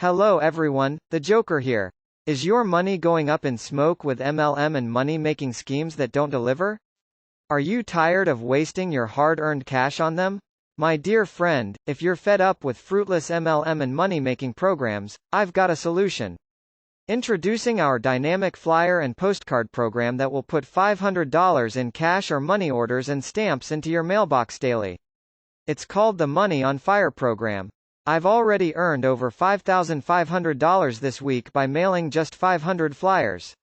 Hello everyone, the Joker here. Is your money going up in smoke with MLM and money-making schemes that don't deliver? Are you tired of wasting your hard-earned cash on them? My dear friend, if you're fed up with fruitless MLM and money-making programs, I've got a solution. Introducing our dynamic flyer and postcard program that will put $500 in cash or money orders and stamps into your mailbox daily. It's called the Money on Fire program. I've already earned over $5,500 this week by mailing just 500 flyers.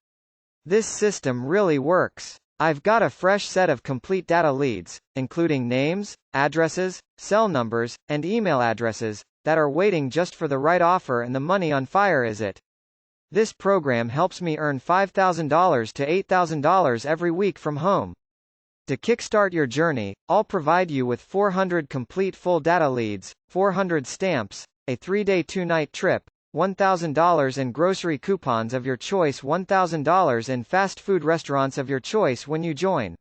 This system really works. I've got a fresh set of complete data leads, including names, addresses, cell numbers, and email addresses, that are waiting just for the right offer, and the money on fire is it. This program helps me earn $5,000 to $8,000 every week from home. To kickstart your journey, I'll provide you with 400 complete full data leads, 400 stamps, a 3-day 2-night trip, $1,000 in grocery coupons of your choice, $1,000 in fast food restaurants of your choice when you join.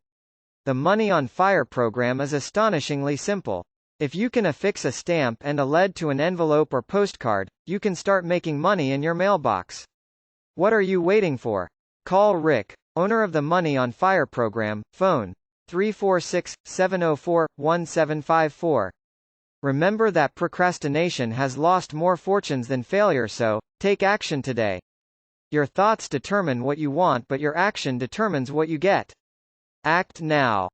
The Money on Fire program is astonishingly simple. If you can affix a stamp and a lead to an envelope or postcard, you can start making money in your mailbox. What are you waiting for? Call Rick, owner of the Money on Fire program, phone 346-704-1754. Remember that procrastination has lost more fortunes than failure, so take action today. Your thoughts determine what you want, but your action determines what you get. Act now.